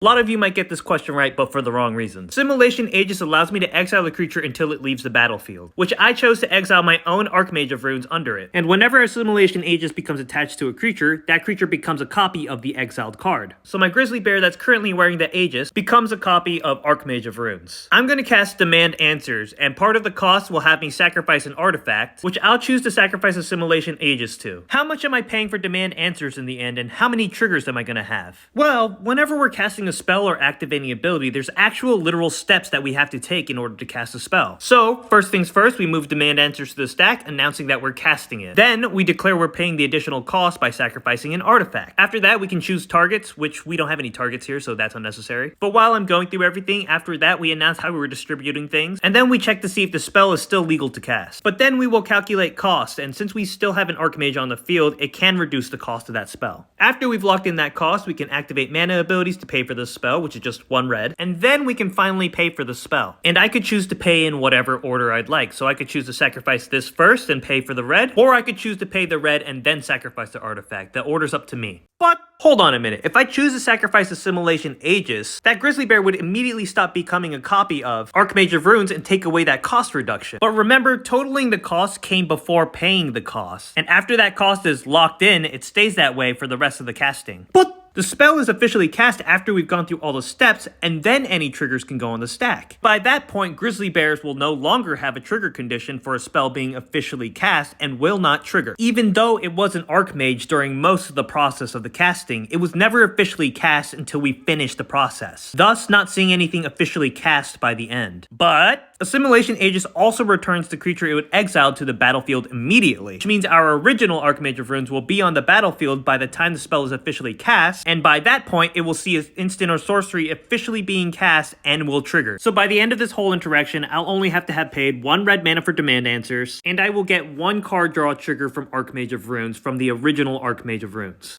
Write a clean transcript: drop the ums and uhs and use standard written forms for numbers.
A lot of you might get this question right, but for the wrong reasons. Simulation Aegis allows me to exile the creature until it leaves the battlefield, which I chose to exile my own Archmage of Runes under it. And whenever a Simulation Aegis becomes attached to a creature, that creature becomes a copy of the exiled card. So my Grizzly Bear that's currently wearing the Aegis becomes a copy of Archmage of Runes. I'm going to cast Demand Answers, and part of the cost will have me sacrifice an artifact, which I'll choose to sacrifice a Simulation Aegis to. How much am I paying for Demand Answers in the end, and how many triggers am I going to have? Well, whenever we're casting a spell or activating ability, there's actual literal steps that we have to take in order to cast a spell. So, first things first, we move Demand Answers to the stack, announcing that we're casting it. Then, we declare we're paying the additional cost by sacrificing an artifact. After that, we can choose targets, which we don't have any targets here, so that's unnecessary. But while I'm going through everything, after that, we announce how we were distributing things, and then we check to see if the spell is still legal to cast. But then we will calculate cost, and since we still have an Archmage on the field, it can reduce the cost of that spell. After we've locked in that cost, we can activate mana abilities to pay for the spell, which is just 1 red, and then we can finally pay for the spell. And I could choose to pay in whatever order I'd like, so I could choose to sacrifice this first and pay for the red, or I could choose to pay the red and then sacrifice the artifact. The order's up to me. But hold on a minute, if I choose to sacrifice a Simulation Aegis, that Grizzly Bear would immediately stop becoming a copy of Archmage of Runes and take away that cost reduction. But remember, totaling the cost came before paying the cost, and after that cost is locked in, it stays that way for the rest of the casting. But the spell is officially cast after we've gone through all the steps, and then any triggers can go on the stack. By that point, Grizzly Bears will no longer have a trigger condition for a spell being officially cast and will not trigger. Even though it was an Archmage during most of the process of the casting, it was never officially cast until we finished the process, thus not seeing anything officially cast by the end. But a Simulation Aegis also returns the creature it would exile to the battlefield immediately, which means our original Archmage of Runes will be on the battlefield by the time the spell is officially cast, and by that point, it will see its instant or sorcery officially being cast and will trigger. So by the end of this whole interaction, I'll only have to have paid 1 red mana for Demand Answers, and I will get 1 card draw trigger from Archmage of Runes from the original Archmage of Runes.